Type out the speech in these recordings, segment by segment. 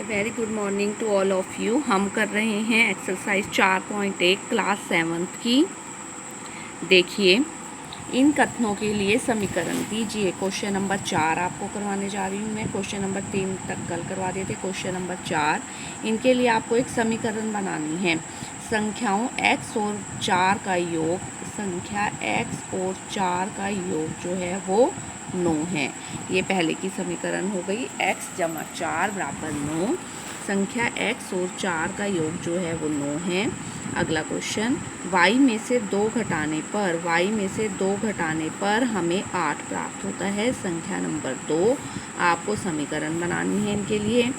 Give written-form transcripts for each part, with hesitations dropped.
Very good morning to all of you. हम कर रहे हैं एक्सरसाइज 4.1 क्लास 7th की। देखिए, इन कथनों के लिए समीकरण दीजिए। क्वेश्चन नंबर 4 आपको करवाने जा रही हूँ मैं। क्वेश्चन नंबर 3 तक कल करवा देते। क्वेश्चन नंबर 4, इनके लिए आपको एक समीकरण बनानी है। संख्याओं x और 4 का योग, संख्या x और 4 का योग जो है वो 9 है। ये पहले की समीकरण हो गई। x जमा 4 बराबर 9। संख्या x और 4 का योग जो है वो 9 है। अगला क्वेश्चन, y में से 2 घटाने पर हमें 8 प्राप्त होता है। संख्या नंबर 2, आपको समीकरण बनानी है इनके लिए।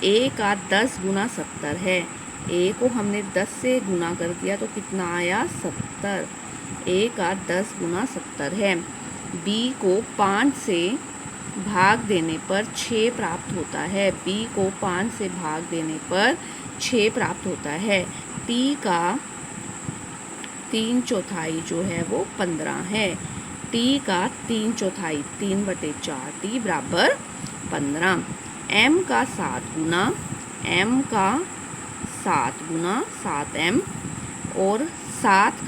a का 10 गुना 70 है। a को हमने 10 से गुना कर दिया तो कितना आया? 70। a का 10 गुना 70 है। b को 5 से भाग देने पर 6 प्राप्त होता है। b को 5 से भाग देने पर 6 प्राप्त होता है। t का 3/4 जो है वो 15 है। t का 3/4 3/4 t बराबर 15। m का 7 गुना 7m और 7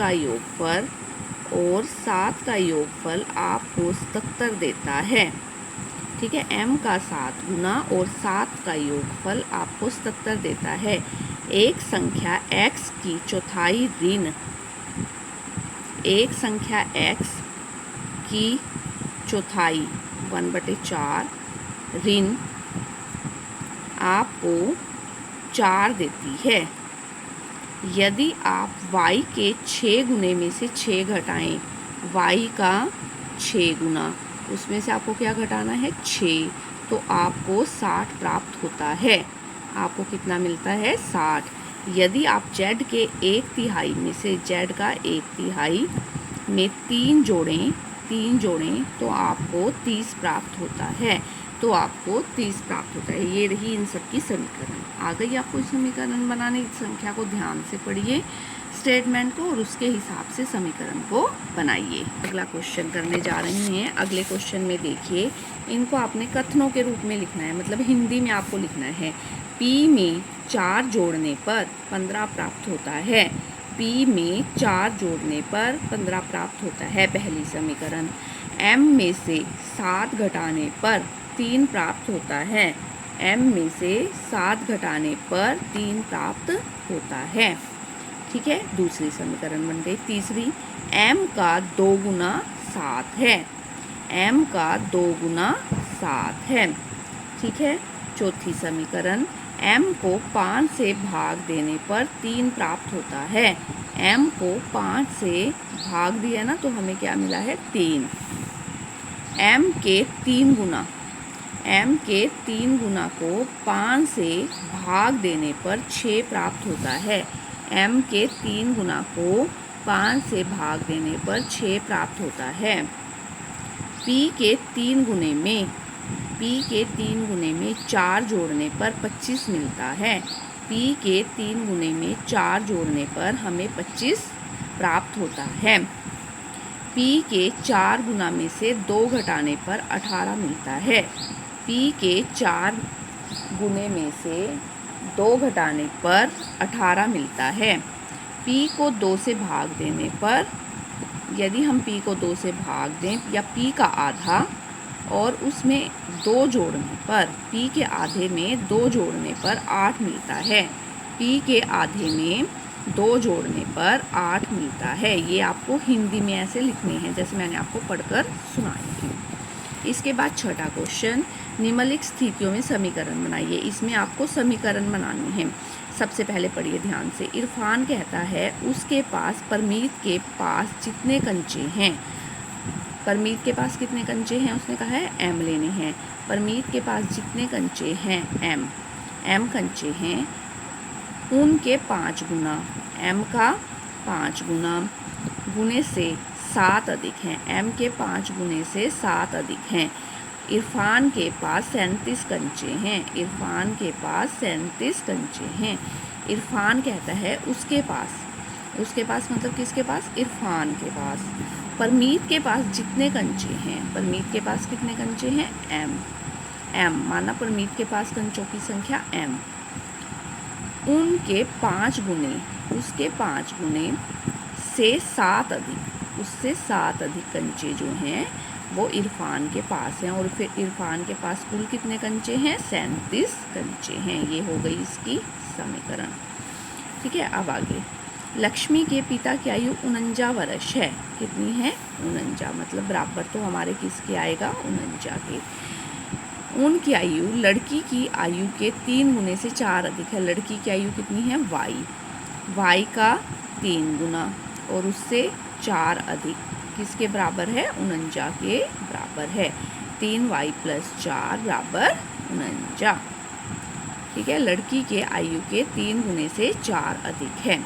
का योगफल आपको 77 देता है। ठीक है, m का 7 गुना और 7 का योगफल आपको 77 देता है। एक संख्या x की चौथाई ऋण 1/4 ऋण आपको 4 देती है। यदि आप y के 6 गुने में से 6 घटाएं, y का 6 गुना, उसमें से आपको क्या घटाना है? 6, तो आपको 60 प्राप्त होता है। आपको कितना मिलता है? 60। यदि आप z के 1/3 में से z का 1/3 में 3 जोड़ें तो आपको 30 प्राप्त होता है। ये रही इन सब की समीकरण। आ गई आपको समीकरण बनाने। संख्या को ध्यान से पढ़िए, स्टेटमेंट को, और उसके हिसाब से समीकरण को बनाइए। अगला क्वेश्चन करने जा रहे हैं। अगले क्वेश्चन में देखिए, इनको आपने कथनों के रूप में लिखना है, मतलब हिंदी में आपको लिखना है। p में 4 जोड़ने पर 15 प्राप्त होता है। p में 4 जोड़ने पर 15 प्राप्त होता है, पहली समीकरण। m में से 7 घटाने पर 3 प्राप्त होता है। m में से 7 घटाने पर 3 प्राप्त होता है। ठीक है, दूसरी समीकरण बन गई। तीसरी, m का 2 गुना 7 है। m का 2 गुना 7 है। ठीक है, चौथी समीकरण, m को 5 से भाग देने पर 3 प्राप्त होता है। m को 5 से भाग दिया ना, तो हमें क्या मिला है? 3। m के 3 गुना को 5 से भाग देने पर 6 प्राप्त होता है। m के 3 गुना को 5 से भाग देने पर 6 प्राप्त होता है। p के 3 गुने में 4 जोड़ने पर 25 मिलता है। p के 3 गुने में 4 जोड़ने पर हमें 25 प्राप्त होता है। p के 4 गुना में से 2 घटाने पर 18 मिलता है। p के 4 गुने में से 2 घटाने पर 18 मिलता है। p को 2 से भाग देने पर, यदि हम p को 2 से भाग दें, या p का आधा और उसमें 2 जोड़ने पर, p के आधे में 2 जोड़ने पर 8 मिलता है। p के आधे में 2 जोड़ने पर 8 मिलता है। ये आपको हिंदी में ऐसे लिखने हैं जैसे मैंने आपको पढ़कर सुनाई थी। इसके बाद छठा क्वेश्चन, निम्नलिखित स्थितियों में समीकरण बनाइए। इसमें आपको समीकरण बनानी है। सबसे पहले पढ़िए ध्यान से। इरफान कहता है उसके पास परमीत के पास जितने कंचे हैं। परमीत के पास कितने कंचे हैं? उसने कहा है m लेने हैं। परमीत के पास जितने कंचे हैं m कंचे हैं, उनके 5 गुना, m का 5 गुना गुने से 7 अधिक हैं। m के 5 गुने से 7 अधिक हैं। इरफान के पास 37 कंचे हैं। इरफान के पास 37 कंचे हैं। इरफान कहता है उसके पास मतलब किसके पास? इरफान के पास। परमीत के पास जितने कंचे हैं, परमीत के पास कितने कंचे हैं? m। m, माना परमीत के पास कंचों की संख्या m, उनके 5 गुने, उसके 5 गुने से 7 अधिक, उससे 7 अधिक कंचे जो हैं वो इरफान के पास हैं, और फिर इरफान के पास कुल कितने कंचे हैं? 37 कंचे हैं। ये हो गई इसकी समीकरण। ठीक है, अब आगे। लक्ष्मी के पिता की आयु 49 वर्ष है। कितनी है? 49, मतलब बराबर तो हमारे किसके आएगा? 49 के। उनकी आयु लड़की की आयु के 3 गुने से 4 अधिक है। लड़की की आयु कितनी है? y का 3 गुना और उससे 4 अधिक किसके बराबर है? 49 के बराबर है। 3y + 4 बराबर 49। ठीक है, लड़की के आयु के 3 गुने से 4 अधिक है।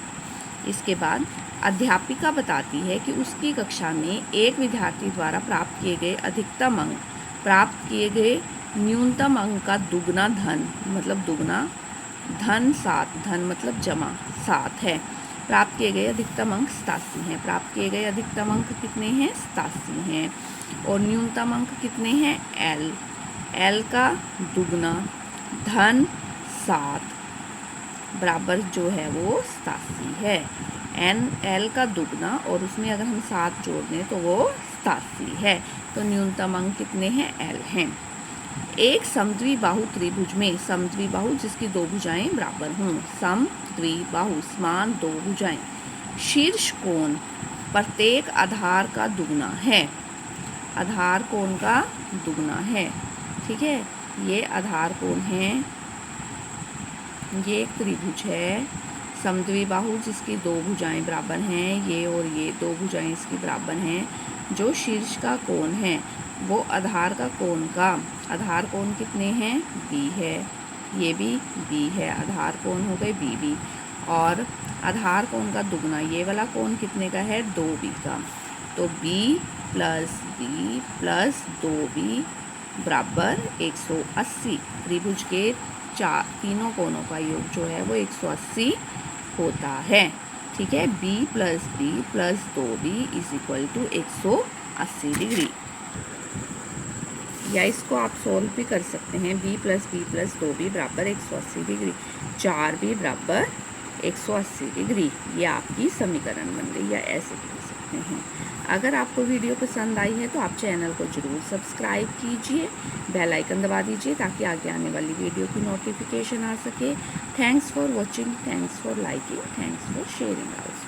इसके बाद अध्यापिका बताती है कि उसकी कक्षा में एक विद्यार्थी द्वारा प्राप्त किए गए अधिकतम अंक प्राप्त किए गए न्यूनतम अंक का दुगना धन, मतलब दुगना धन 7, धन मतलब जमा 7 है। प्राप्त किए गए अधिकतम अंक 87 हैं। प्राप्त किए गए अधिकतम अंक कितने हैं? 87 हैं। और न्यूनतम अंक कितने हैं? l का दुगना धन 7 बराबर जो है वो 87 है। l का दुगना और उसमें अगर हम 7 जोड़ दें तो वो 87 है। तो न्यूनतम अंक कितने हैं? l हैं। एक समद्विबाहु त्रिभुज में, समद्विबाहु जिसकी 2 भुजाएं बराबर हों, समद्विबाहु समान 2 भुजाएं, शीर्ष कोण प्रत्येक आधार का दुगना है। आधार कोण का दुगना है। ठीक है, ये आधार कोण है। ये एक त्रिभुज है समद्विबाहु जिसकी 2 भुजाएं बराबर हैं, ये और ये 2 भुजाएं इसकी बराबर हैं। जो शीर्ष का कोण है वो आधार का कोण का, आधार कोण कितने हैं? b है, ये भी b है, आधार कोण हो गए b। और आधार कोण का दुगना ये वाला कोण कितने का है? 2b का। तो b + b + 2b बराबर 180। त्रिभुज के तीनों कोणों का योग जो है वो 180 होता है। ठीक है, b + b + 2b = 180 डिग्री। या इसको आप सोल्व भी कर सकते हैं। b + b + 2b बराबर 180 डिग्री, 4b बराबर 180 डिग्री। ये आपकी समीकरण बन गई, या ऐसे भी लिख सकते हैं। अगर आपको वीडियो पसंद आई है तो आप चैनल को ज़रूर सब्सक्राइब कीजिए, बेल आइकन दबा दीजिए ताकि आगे आने वाली वीडियो की नोटिफिकेशन आ सके। Thanks for watching, thanks for liking, thanks for sharing also.